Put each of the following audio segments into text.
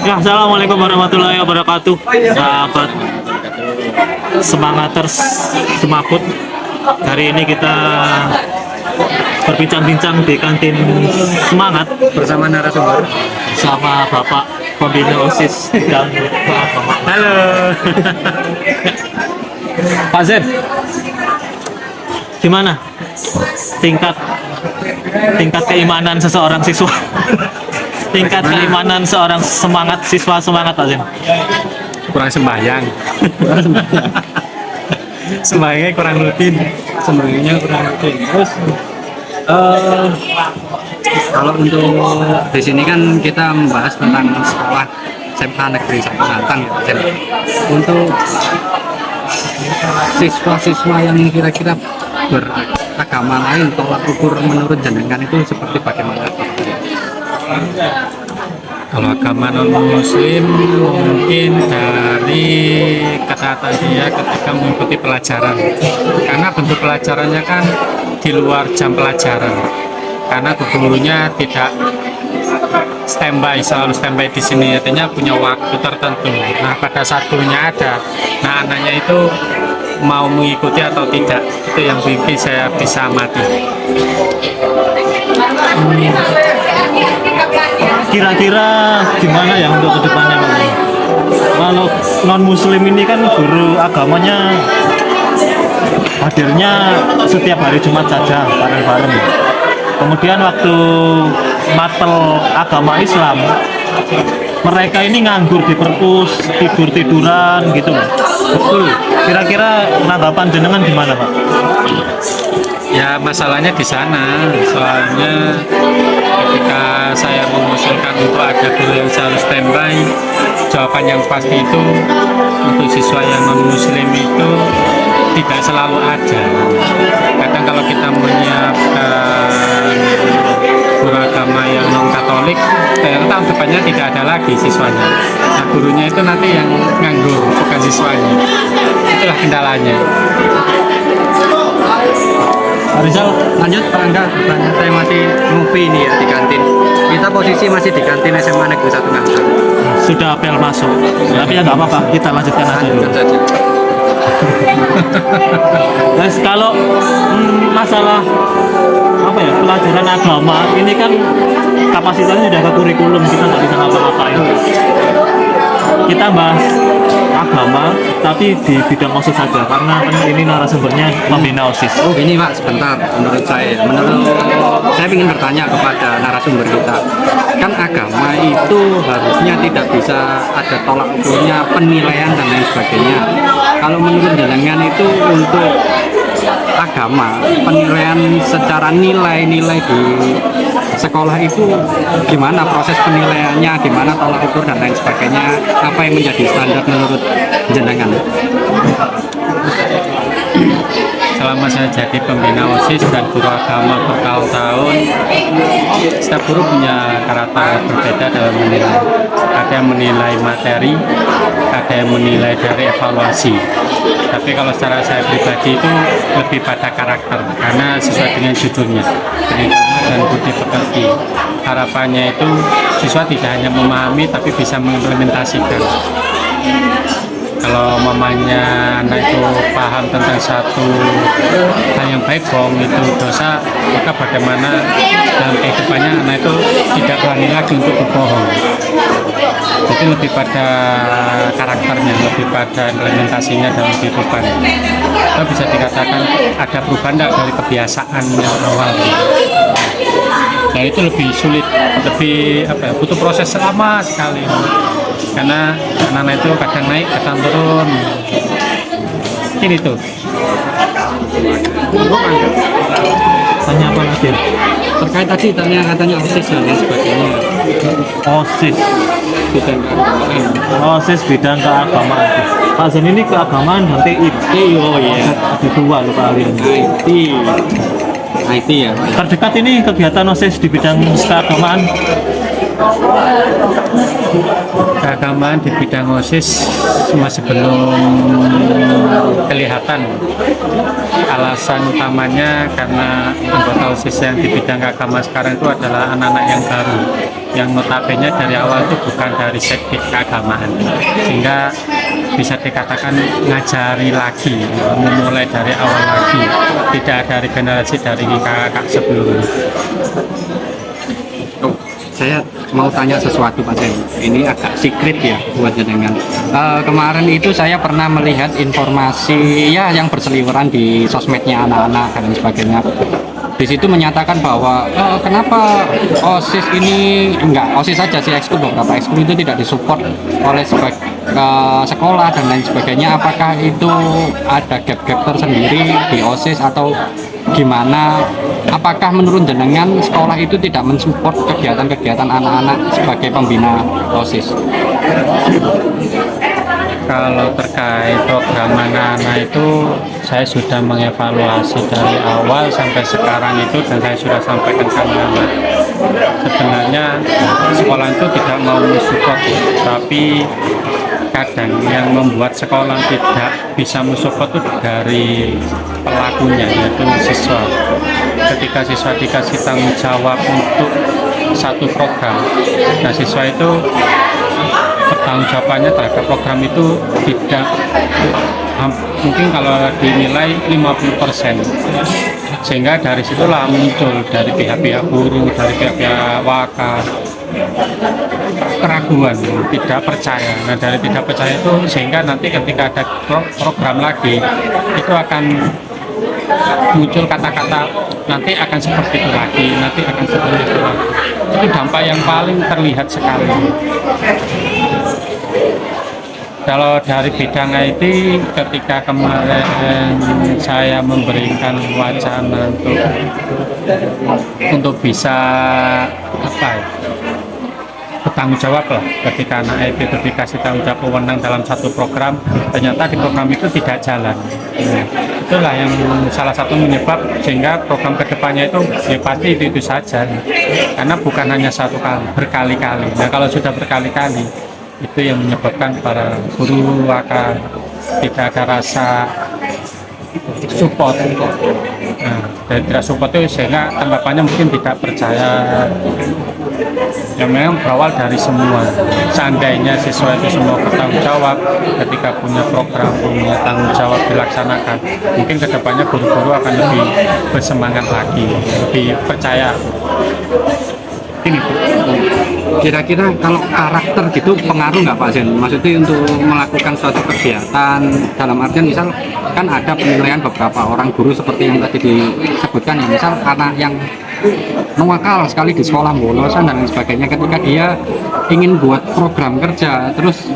Ya, assalamualaikum warahmatullahi wabarakatuh, sahabat semangaters semaput. Hari ini kita berbincang-bincang di kantin semangat bersama narasumber sama Bapak Pembina OSIS dan halo Pak Zen, gimana tingkat keimanan seseorang siswa? Tingkat keimanan seorang siswa semangat Pak Zen? kurang sembahyang. Sembahyangnya kurang rutin. Terus kalau untuk di sini kan kita membahas tentang sekolah SMA Negeri 1 Nantang ya, Zen. Untuk siswa-siswa yang kira-kira beragama lain, tolak ukur menurut jenengan itu seperti bagaimana? Kalau agama non-muslim mungkin dari ketaatan dia ketika mengikuti pelajaran, karena bentuk pelajarannya kan di luar jam pelajaran, karena gurunya tidak selalu standby di sini, artinya punya waktu tertentu. Nah, pada saat gurunya ada, nah anaknya itu mau mengikuti atau tidak, itu yang bikin saya bisa amati. Kira-kira gimana ya untuk kedepannya Pak? Kalau non muslim ini kan guru agamanya hadirnya setiap hari Jumat saja bareng-bareng. Kemudian waktu matel agama Islam, mereka ini nganggur di perpus, tidur-tiduran gitu. Betul. Kira-kira tanggapan jenengan gimana Pak? Ya, masalahnya di sana. Soalnya ketika saya mengusulkan untuk ada guru yang selalu standby, jawaban yang pasti itu untuk siswa yang non muslim itu tidak selalu ada. Kadang kalau kita menyiapkan guru agama yang non katolik, tahun depannya tidak ada lagi siswanya. Nah, gurunya itu nanti yang nganggur, bukan siswanya. Itulah kendalanya. Rizal, Lanjut Pak Angga, saya masih ngopi nih ya di kantin. Kita posisi masih di kantin SMA Negeri 1 Nantang. sudah apel masuk, tapi ya nggak apa-apa, kita lanjutkan aja dulu. Lanjutkan saja. Guys, kalau masalah apa ya, pelajaran agama ini kan kapasitasnya sudah ke kurikulum, kita nggak bisa ngapa-ngapain. Kita bahas agama tapi di bidang OSIS saja, karena kan ini narasumbernya pembina OSIS. Oh ini Pak, sebentar. Menurut saya ingin bertanya kepada narasumber kita. Kan agama itu harusnya tidak bisa ada tolak ukurnya, penilaian dan lain sebagainya. Kalau menurut jenengan itu untuk agama, penilaian secara nilai-nilai di sekolah itu gimana proses penilaiannya, gimana tolak ukur dan lain sebagainya, apa yang menjadi standar menurut jenengan? Selama saya jadi pembina OSIS dan guru agama bertahun-tahun, setiap guru punya karakter berbeda dalam menilai. Ada yang menilai materi, ada yang menilai dari evaluasi. Tapi kalau secara saya pribadi itu lebih pada karakter, karena sesuai dengan judulnya, pendidikan dan budi pekerti. Harapannya itu siswa tidak hanya memahami tapi bisa mengimplementasikan. Kalau mamanya anak itu paham tentang satu hal yang baik, bohong itu dosa, maka bagaimana dalam kehidupannya anak itu tidak berani lagi untuk berbohong. Jadi lebih pada karakternya, lebih pada implementasinya dalam kehidupan. Kita bisa dikatakan ada perubahan dari kebiasaan yang awal. Nah itu lebih sulit, lebih butuh proses lama sekali. Karena anak-anak itu kadang naik, kadang turun. Ini tuh. Tanya apa lagi? Terkait tadi katanya OSIS dan lain sebagainya. OSIS, Bidang keagamaan. OSIS bidang keagamaan. Pak Zen ini keagamaan dan TI. Oh iya. Ada dua loh Pak Alian. IT ya. Terdekat ini kegiatan OSIS di bidang keagamaan. Keagamaan di bidang OSIS masih belum kelihatan. Alasan utamanya karena anggota OSIS yang di bidang keagamaan sekarang itu adalah anak-anak yang baru. yang notabene dari awal itu bukan dari segi keagamaan, sehingga bisa dikatakan ngajari lagi, memulai dari awal lagi, tidak dari generasi dari kakak sebelumnya. Oh, saya mau tanya sesuatu Pak Sen. Ini agak secret ya buat jenengan. Kemarin itu saya pernah melihat informasi ya yang berseliweran di sosmednya anak-anak dan sebagainya. Di situ menyatakan bahwa kenapa OSIS ini OSIS saja sih, ekskul beberapa ekskul itu tidak disupport oleh sekolah dan lain sebagainya. Apakah itu ada gap-gap tersendiri di OSIS atau gimana? Apakah menurut jenengan sekolah itu tidak mensupport kegiatan-kegiatan anak-anak sebagai pembina OSIS? Kalau terkait program anak-anak itu saya sudah mengevaluasi dari awal sampai sekarang itu, dan saya sudah sampaikan ke anak-anak. Sebenarnya sekolah itu tidak mau mensupport, tapi kadang yang membuat sekolah tidak bisa mensupport itu dari pelakunya, yaitu siswa. Ketika siswa dikasih tanggung jawab untuk satu program, nah siswa itu pertanggung jawabannya terhadap program itu tidak, mungkin kalau dinilai 50%, sehingga dari situlah muncul dari pihak-pihak guru, dari pihak-pihak waka keraguan, tidak percaya. Nah dari tidak percaya itu sehingga nanti ketika ada program lagi itu akan muncul kata-kata nanti akan seperti itu lagi, nanti akan seperti itu lagi. Itu dampak yang paling terlihat sekali. Kalau dari bidang IT, ketika kemarin saya memberikan wacana untuk bisa bertanggung jawab lah, ketika anak IT itu dikasih tanggung jawab wewenang dalam satu program, ternyata di program itu tidak jalan. Itulah yang salah satu menyebab sehingga program kedepannya itu ya pasti itu saja, karena bukan hanya satu kali, berkali-kali. Nah kalau sudah berkali-kali itu yang menyebabkan para guru akan tidak ada rasa support. Nah, dari tidak support itu sehingga tanggapannya mungkin tidak percaya. Ya memang berawal dari semua. Seandainya siswa itu semua bertanggung jawab, ketika punya program, punya tanggung jawab dilaksanakan, mungkin kedepannya guru-guru akan lebih bersemangat lagi, lebih percaya. Ini Kira-kira kalau karakter gitu pengaruh nggak Pak Sen? Maksudnya untuk melakukan suatu kegiatan dalam artian misal kan ada penilaian beberapa orang guru seperti yang tadi disebutkan ya, misal anak yang mengakal sekali di sekolah, bolosan dan lain sebagainya, ketika dia ingin buat program kerja terus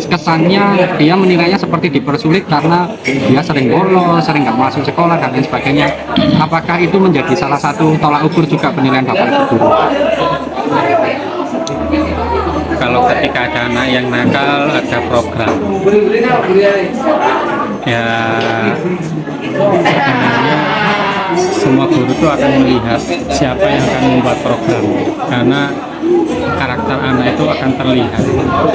kesannya dia menilainya seperti dipersulit karena dia sering bolos, sering nggak masuk sekolah dan lain sebagainya. Apakah itu menjadi salah satu tolak ukur juga penilaian Bapak Ibu guru? kalau ketika ada anak yang nakal, ada program ya sebenarnya semua guru itu akan melihat siapa yang akan membuat program, karena karakter anak itu akan terlihat.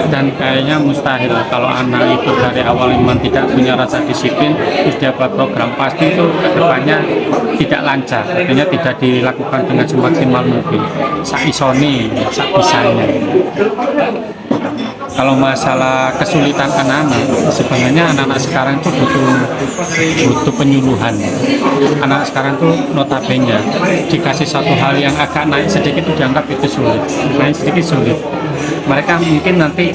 Dan kayaknya mustahil kalau anak itu dari awal memang tidak punya rasa disiplin terus dia buat program, pasti itu kedepannya tidak lancar, artinya tidak dilakukan dengan semaksimal mungkin, sak isoni, sak bisanya. Kalau masalah kesulitan anak-anak, sebenarnya anak-anak sekarang itu butuh penyuluhan. Anak sekarang tuh notabene dikasih satu hal yang agak naik sedikit itu dianggap itu sulit, naik sedikit sulit. Mereka mungkin nanti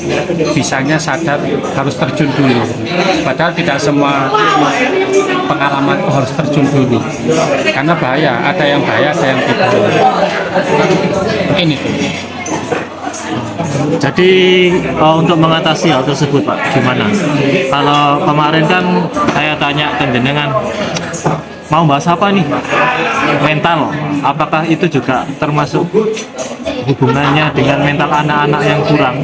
bisanya sadar harus terjun dulu, padahal tidak semua pengalaman itu harus terjun dulu, karena bahaya. Ada yang bahaya, ada yang tidak. Ini tuh. Jadi untuk mengatasi hal tersebut Pak, gimana? Kalau kemarin kan saya tanya ke jenengan mau bahas apa nih? Mental, apakah itu juga termasuk hubungannya dengan mental anak-anak yang kurang?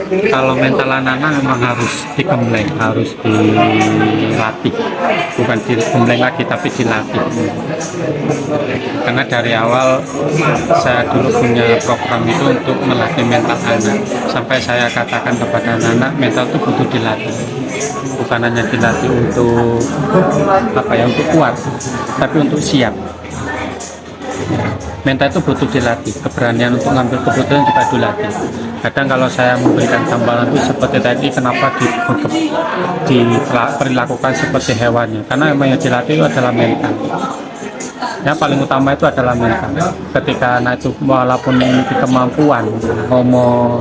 Kalau mental anak-anak memang harus digembleng, harus dilatih, bukan digembleng lagi tapi dilatih. Karena dari awal saya dulu punya program itu untuk melatih mental anak, sampai saya katakan kepada anak-anak mental itu butuh dilatih, bukan hanya dilatih untuk untuk kuat, tapi untuk siap. Mental itu butuh dilatih, keberanian untuk ngambil keputusan juga dilatih. Kadang kalau saya memberikan gambaran itu seperti tadi, kenapa diperlakukan seperti hewannya, karena memang yang dilatih itu adalah mental. Yang paling utama itu adalah mental. Ketika anak itu walaupun memiliki kemampuan ngomong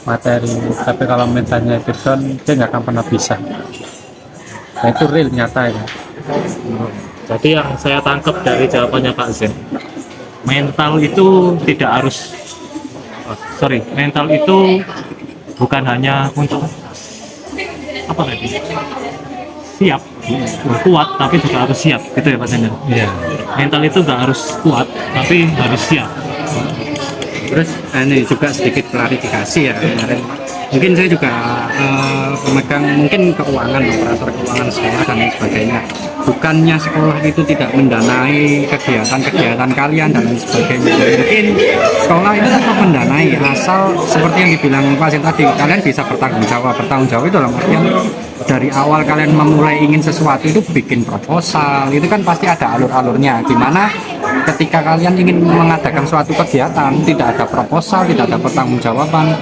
materi, tapi kalau mentalnya itu down, dia nggak akan pernah bisa. Nah, itu real nyata ya. Jadi yang saya tangkap dari jawabannya Pak Zen, mental itu tidak harus, mental itu bukan hanya untuk apa tadi? Siap, kuat, tapi juga harus siap, gitu ya Pak Zen. Iya. Mental itu nggak harus kuat, tapi harus siap. Terus ini juga sedikit klarifikasi ya kemarin. Mungkin saya juga pemegang mungkin keuangan, operator keuangan sekolah dan lain sebagainya. Bukannya sekolah itu tidak mendanai kegiatan-kegiatan kalian dan lain sebagainya. Mungkin sekolah itu tetap mendanai asal seperti yang dibilang Pak Zen tadi, kalian bisa bertanggung jawab. Bertanggung jawab itu dalam artian dari awal kalian memulai ingin sesuatu itu bikin proposal, itu kan pasti ada alur-alurnya. Gimana ketika kalian ingin mengadakan suatu kegiatan tidak ada proposal, tidak ada pertanggungjawaban,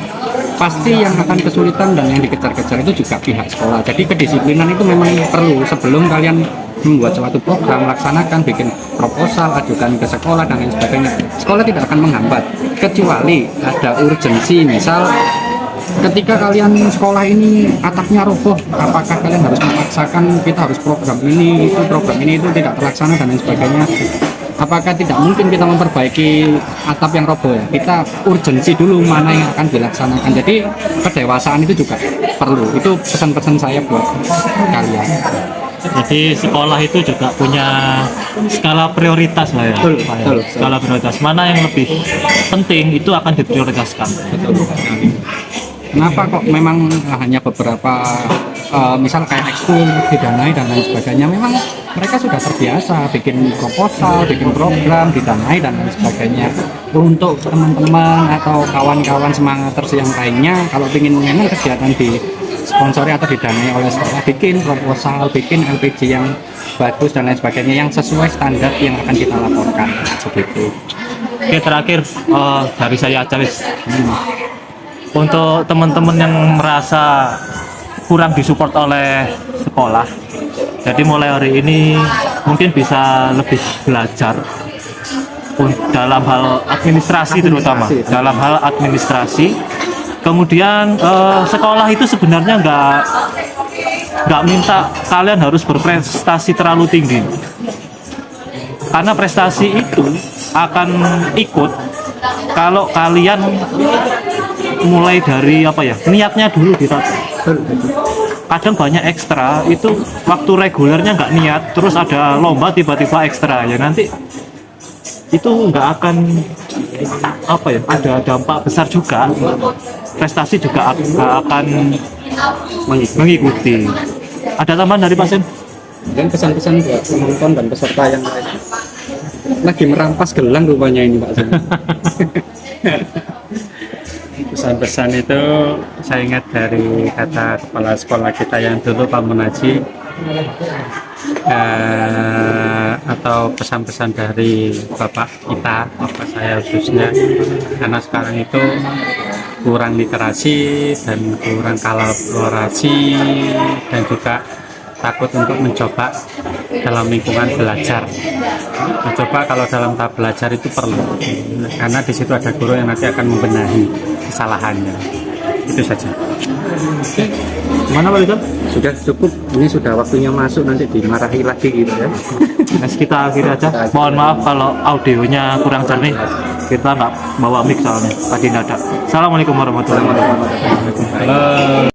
pasti yang akan kesulitan dan yang dikejar-kejar itu juga pihak sekolah. Jadi kedisiplinan itu memang perlu sebelum kalian membuat suatu program, laksanakan, bikin proposal, ajukan ke sekolah dan lain sebagainya. Sekolah tidak akan menghambat kecuali ada urgensi, misal ketika kalian sekolah ini atapnya roboh, apakah kalian harus memaksakan kita harus program ini itu tidak terlaksana dan lain sebagainya. Apakah tidak mungkin kita memperbaiki atap yang roboh ya? Kita urgensi dulu mana yang akan dilaksanakan. Jadi kedewasaan itu juga perlu. Itu pesan-pesan saya buat kalian. Jadi sekolah itu juga punya skala prioritas lah ya. Betul. Skala prioritas mana yang lebih penting itu akan diprioritaskan. Kenapa kok memang hanya beberapa misal kayak ekskul didanai dan lain sebagainya, memang mereka sudah terbiasa bikin proposal, bikin program, didanai dan lain sebagainya. Untuk teman-teman atau kawan-kawan semangaters yang lainnya, kalau ingin memang kegiatan di sponsori atau didanai oleh sekolah, bikin proposal, bikin LPG yang bagus dan lain sebagainya yang sesuai standar yang akan kita laporkan begitu. Oke, terakhir dari saya Acalis. Untuk teman-teman yang merasa kurang disupport oleh sekolah, jadi mulai hari ini mungkin bisa lebih belajar dalam hal administrasi terutama dalam hal administrasi. Kemudian sekolah itu sebenarnya nggak minta kalian harus berprestasi terlalu tinggi, karena prestasi itu akan ikut kalau kalian mulai dari niatnya dulu ditata. Kadang banyak ekstra itu waktu regulernya nggak niat, terus ada lomba tiba-tiba ekstra ya, nanti itu nggak akan ada dampak besar juga, prestasi juga nggak akan mengikuti. Ada tambahan dari pasien? Dan pesan-pesan buat penonton dan peserta yang lain. Lagi merampas gelang rupanya ini Pak Zen. Pesan-pesan itu saya ingat dari kata kepala sekolah kita yang dulu Pak Munaji, atau pesan-pesan dari bapak kita, bapak saya khususnya, karena sekarang itu kurang literasi dan kurang kolaborasi dan juga takut untuk mencoba dalam lingkungan belajar. Mencoba kalau dalam tahap belajar itu perlu, karena di situ ada guru yang nanti akan membenahi kesalahannya. Itu saja. Gimana Pak Rizal? Sudah cukup, ini sudah waktunya masuk, nanti dimarahi lagi gitu ya. Kita akhiri aja. Mohon maaf kalau audionya kurang jernih. Kita nggak bawa mic soalnya, tadi nggak ada. Assalamualaikum warahmatullahi wabarakatuh.